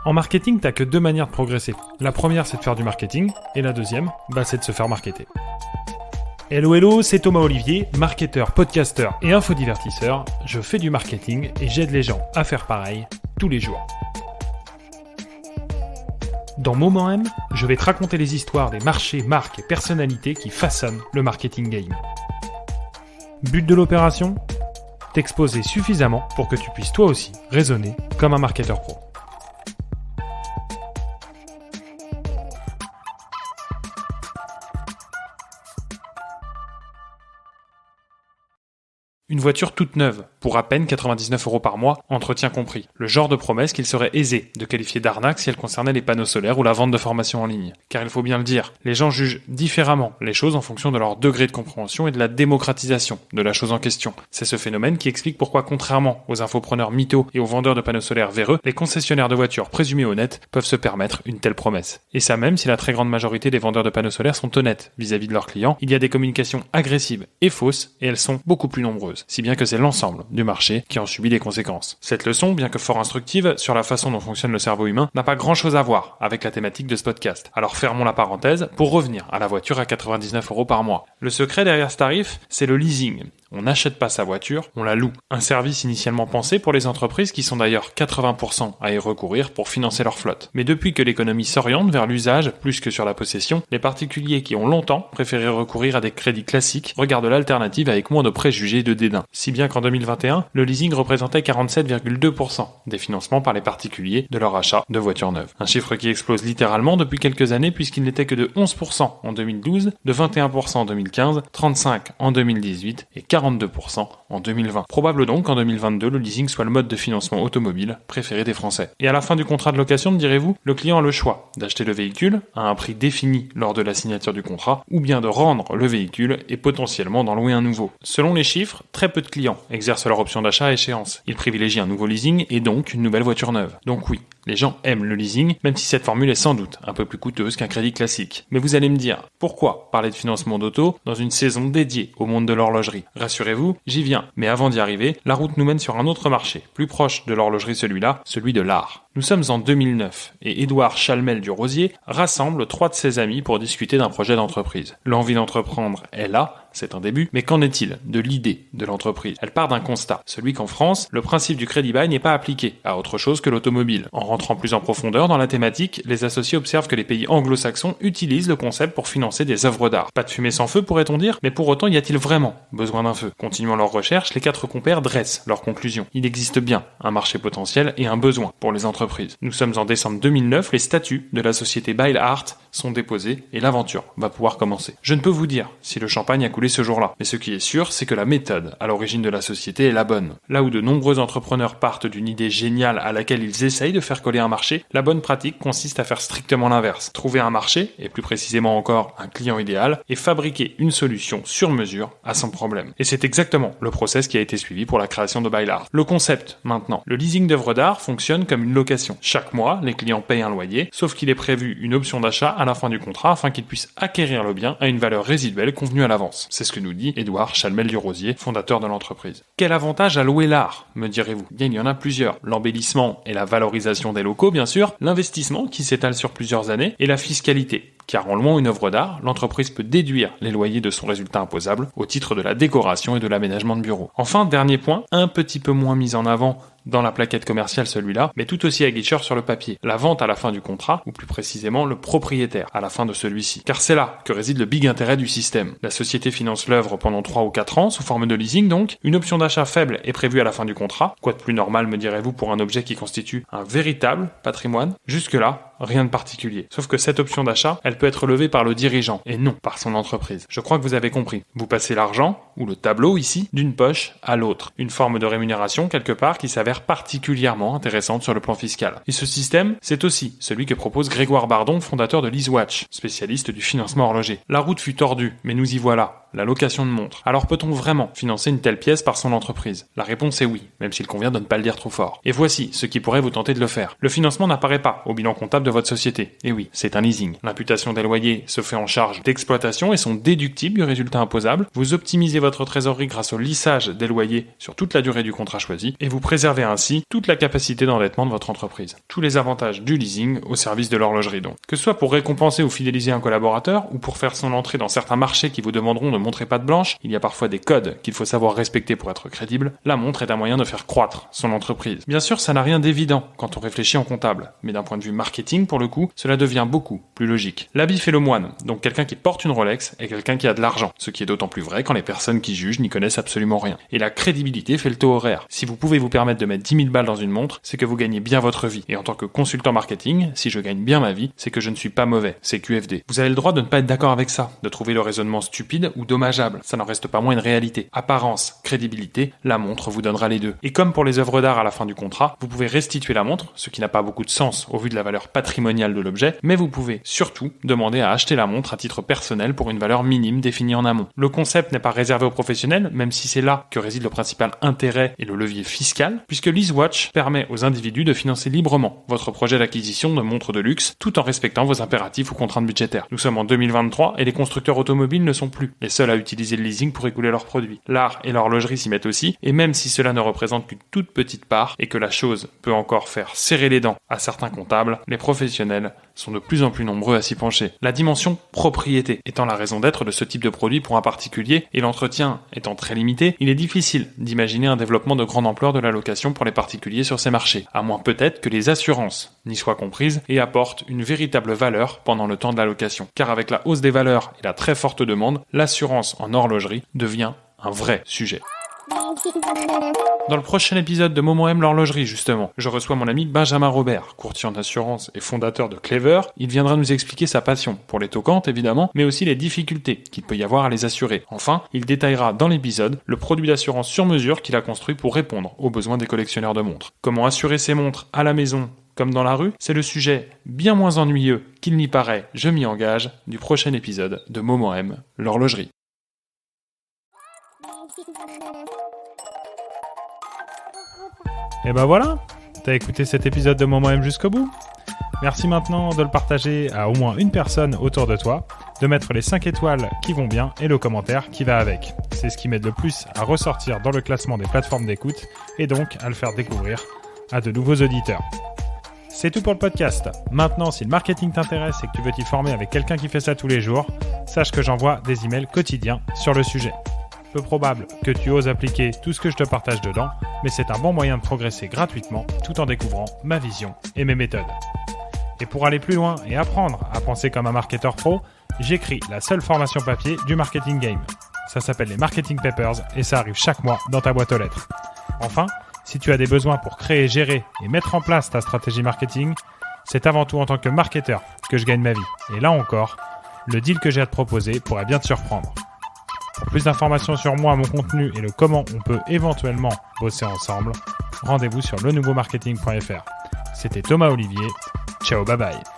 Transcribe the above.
En marketing, t'as que deux manières de progresser. La première, c'est de faire du marketing, et la deuxième, c'est de se faire marketer. Hello, c'est Thomas Olivier, marketeur, podcasteur et infodivertisseur. Je fais du marketing et j'aide les gens à faire pareil tous les jours. Dans Moment M, je vais te raconter les histoires des marchés, marques et personnalités qui façonnent le marketing game. But de l'opération ? T'exposer suffisamment pour que tu puisses toi aussi raisonner comme un marketeur pro. Une voiture toute neuve, pour à peine 99 € par mois, entretien compris. Le genre de promesse qu'il serait aisé de qualifier d'arnaque si elle concernait les panneaux solaires ou la vente de formation en ligne. Car il faut bien le dire, les gens jugent différemment les choses en fonction de leur degré de compréhension et de la démocratisation de la chose en question. C'est ce phénomène qui explique pourquoi, contrairement aux infopreneurs mythos et aux vendeurs de panneaux solaires véreux, les concessionnaires de voitures présumés honnêtes peuvent se permettre une telle promesse. Et ça même si la très grande majorité des vendeurs de panneaux solaires sont honnêtes vis-à-vis de leurs clients, il y a des communications agressives et fausses et elles sont beaucoup plus nombreuses. Si bien que c'est l'ensemble du marché qui en subit les conséquences. Cette leçon, bien que fort instructive sur la façon dont fonctionne le cerveau humain, n'a pas grand-chose à voir avec la thématique de ce podcast. Alors fermons la parenthèse pour revenir à la voiture à 99 € par mois. Le secret derrière ce tarif, c'est le leasing. On n'achète pas sa voiture, on la loue. Un service initialement pensé pour les entreprises qui sont d'ailleurs 80% à y recourir pour financer leur flotte. Mais depuis que l'économie s'oriente vers l'usage plus que sur la possession, les particuliers qui ont longtemps préféré recourir à des crédits classiques regardent l'alternative avec moins de préjugés et de dédain. Si bien qu'en 2021, le leasing représentait 47,2% des financements par les particuliers de leur achat de voitures neuves. Un chiffre qui explose littéralement depuis quelques années puisqu'il n'était que de 11% en 2012, de 21% en 2015, 35% en 2018 et 42% en 2020. Probable donc qu'en 2022, le leasing soit le mode de financement automobile préféré des Français. Et à la fin du contrat de location, me direz-vous, le client a le choix d'acheter le véhicule à un prix défini lors de la signature du contrat ou bien de rendre le véhicule et potentiellement d'en louer un nouveau. Selon les chiffres, très peu de clients exercent leur option d'achat à échéance. Ils privilégient un nouveau leasing et donc une nouvelle voiture neuve. Donc oui, les gens aiment le leasing, même si cette formule est sans doute un peu plus coûteuse qu'un crédit classique. Mais vous allez me dire, pourquoi parler de financement d'auto dans une saison dédiée au monde de l'horlogerie ? Rassurez-vous, j'y viens. Mais avant d'y arriver, la route nous mène sur un autre marché, plus proche de l'horlogerie celui-là, celui de l'art. Nous sommes en 2009 et Édouard Chalmel du Rosier rassemble 3 de ses amis pour discuter d'un projet d'entreprise. L'envie d'entreprendre est là, c'est un début, mais qu'en est-il de l'idée de l'entreprise ? Elle part d'un constat, celui qu'en France, le principe du crédit bail n'est pas appliqué à autre chose que l'automobile. En rentrant plus en profondeur dans la thématique, les associés observent que les pays anglo-saxons utilisent le concept pour financer des œuvres d'art. Pas de fumée sans feu pourrait-on dire, mais pour autant y a-t-il vraiment besoin d'un feu ? Continuant leurs recherches, les 4 compères dressent leurs conclusions. Il existe bien un marché potentiel et un besoin pour les entreprises. Nous sommes en décembre 2009, les statuts de la société Bail Art sont déposés et l'aventure va pouvoir commencer. Je ne peux vous dire si le champagne a coulé ce jour-là, mais ce qui est sûr, c'est que la méthode à l'origine de la société est la bonne. Là où de nombreux entrepreneurs partent d'une idée géniale à laquelle ils essayent de faire coller un marché, la bonne pratique consiste à faire strictement l'inverse. Trouver un marché, et plus précisément encore un client idéal, et fabriquer une solution sur mesure à son problème. Et c'est exactement le process qui a été suivi pour la création de Bail Art. Le concept, maintenant. Le leasing d'œuvres d'art fonctionne comme une location. Chaque mois, les clients payent un loyer, sauf qu'il est prévu une option d'achat à la fin du contrat afin qu'ils puissent acquérir le bien à une valeur résiduelle convenue à l'avance. C'est ce que nous dit Édouard Chalmel du Rosier, fondateur de l'entreprise. Quel avantage à louer l'art, me direz-vous ? Bien, il y en a plusieurs. L'embellissement et la valorisation des locaux, bien sûr, l'investissement qui s'étale sur plusieurs années, et la fiscalité. Car en louant une œuvre d'art, l'entreprise peut déduire les loyers de son résultat imposable au titre de la décoration et de l'aménagement de bureaux. Enfin, dernier point, un petit peu moins mis en avant dans la plaquette commerciale celui-là, mais tout aussi aguicheur sur le papier. La vente à la fin du contrat, ou plus précisément le propriétaire à la fin de celui-ci. Car c'est là que réside le big intérêt du système. La société finance l'œuvre pendant 3 ou 4 ans, sous forme de leasing donc. Une option d'achat faible est prévue à la fin du contrat. Quoi de plus normal, me direz-vous, pour un objet qui constitue un véritable patrimoine ? Jusque-là, rien de particulier. Sauf que cette option d'achat, elle peut être levée par le dirigeant, et non par son entreprise. Je crois que vous avez compris. Vous passez l'argent, ou le tableau ici, d'une poche à l'autre. Une forme de rémunération quelque part qui s'avère particulièrement intéressante sur le plan fiscal. Et ce système, c'est aussi celui que propose Grégoire Bardon, fondateur de LeaseWatch, spécialiste du financement horloger. La route fut tordue, mais nous y voilà. la location de montres. Alors peut-on vraiment financer une telle pièce par son entreprise? La réponse est oui, même s'il convient de ne pas le dire trop fort. Et voici ce qui pourrait vous tenter de le faire. Le financement n'apparaît pas au bilan comptable de votre société. Et oui, c'est un leasing. L'imputation des loyers se fait en charge d'exploitation et sont déductibles du résultat imposable. Vous optimisez votre trésorerie grâce au lissage des loyers sur toute la durée du contrat choisi et vous préservez ainsi toute la capacité d'endettement de votre entreprise. Tous les avantages du leasing au service de l'horlogerie donc. Que ce soit pour récompenser ou fidéliser un collaborateur ou pour faire son entrée dans certains marchés qui vous demanderont de montrer patte blanche, il y a parfois des codes qu'il faut savoir respecter pour être crédible, la montre est un moyen de faire croître son entreprise. Bien sûr, ça n'a rien d'évident quand on réfléchit en comptable, mais d'un point de vue marketing, pour le coup, cela devient beaucoup plus logique. L'habit fait le moine, donc quelqu'un qui porte une Rolex est quelqu'un qui a de l'argent, ce qui est d'autant plus vrai quand les personnes qui jugent n'y connaissent absolument rien. Et la crédibilité fait le taux horaire. Si vous pouvez vous permettre de mettre 10 000 balles dans une montre, c'est que vous gagnez bien votre vie. Et en tant que consultant marketing, si je gagne bien ma vie, c'est que je ne suis pas mauvais. C'est QFD. Vous avez le droit de ne pas être d'accord avec ça, de trouver le raisonnement stupide ou dommageable. Ça n'en reste pas moins une réalité. Apparence, crédibilité, la montre vous donnera les deux. Et comme pour les œuvres d'art à la fin du contrat, vous pouvez restituer la montre, ce qui n'a pas beaucoup de sens au vu de la valeur patrimoniale de l'objet, mais vous pouvez surtout demander à acheter la montre à titre personnel pour une valeur minime définie en amont. Le concept n'est pas réservé aux professionnels, même si c'est là que réside le principal intérêt et le levier fiscal, puisque l'EaseWatch permet aux individus de financer librement votre projet d'acquisition de montres de luxe, tout en respectant vos impératifs ou contraintes budgétaires. Nous sommes en 2023 et les constructeurs automobiles ne sont plus les seuls à utiliser le leasing pour écouler leurs produits. L'art et l'horlogerie s'y mettent aussi, et même si cela ne représente qu'une toute petite part et que la chose peut encore faire serrer les dents à certains comptables, les professionnels sont de plus en plus nombreux à s'y pencher. La dimension propriété étant la raison d'être de ce type de produit pour un particulier et l'entretien étant très limité, il est difficile d'imaginer un développement de grande ampleur de la location pour les particuliers sur ces marchés, à moins peut-être que les assurances n'y soient comprises et apportent une véritable valeur pendant le temps de la location. Car avec la hausse des valeurs et la très forte demande, l'assurance en horlogerie devient un vrai sujet. Dans le prochain épisode de Momo aime l'horlogerie, justement, je reçois mon ami Benjamin Robert, courtier en assurance et fondateur de Clever. Il viendra nous expliquer sa passion pour les toquantes, évidemment, mais aussi les difficultés qu'il peut y avoir à les assurer. Enfin, il détaillera dans l'épisode le produit d'assurance sur mesure qu'il a construit pour répondre aux besoins des collectionneurs de montres. Comment assurer ses montres à la maison comme dans la rue, c'est le sujet bien moins ennuyeux qu'il n'y paraît, je m'y engage, du prochain épisode de Momo aime l'horlogerie. Et ben voilà, t'as écouté cet épisode de Momo aime jusqu'au bout. Merci maintenant de le partager à au moins une personne autour de toi, de mettre les 5 étoiles qui vont bien et le commentaire qui va avec. C'est ce qui m'aide le plus à ressortir dans le classement des plateformes d'écoute et donc à le faire découvrir à de nouveaux auditeurs. C'est tout pour le podcast. Maintenant, si le marketing t'intéresse et que tu veux t'y former avec quelqu'un qui fait ça tous les jours, sache que j'envoie des emails quotidiens sur le sujet. Peu probable que tu oses appliquer tout ce que je te partage dedans, mais c'est un bon moyen de progresser gratuitement tout en découvrant ma vision et mes méthodes. Et pour aller plus loin et apprendre à penser comme un marketeur pro, j'écris la seule formation papier du marketing game. Ça s'appelle les Marketing Papers et ça arrive chaque mois dans ta boîte aux lettres. Enfin, si tu as des besoins pour créer, gérer et mettre en place ta stratégie marketing, c'est avant tout en tant que marketeur que je gagne ma vie. Et là encore, le deal que j'ai à te proposer pourrait bien te surprendre. Pour plus d'informations sur moi, mon contenu et le comment on peut éventuellement bosser ensemble, rendez-vous sur lenouveaumarketing.fr. C'était Thomas Olivier. Ciao, bye bye.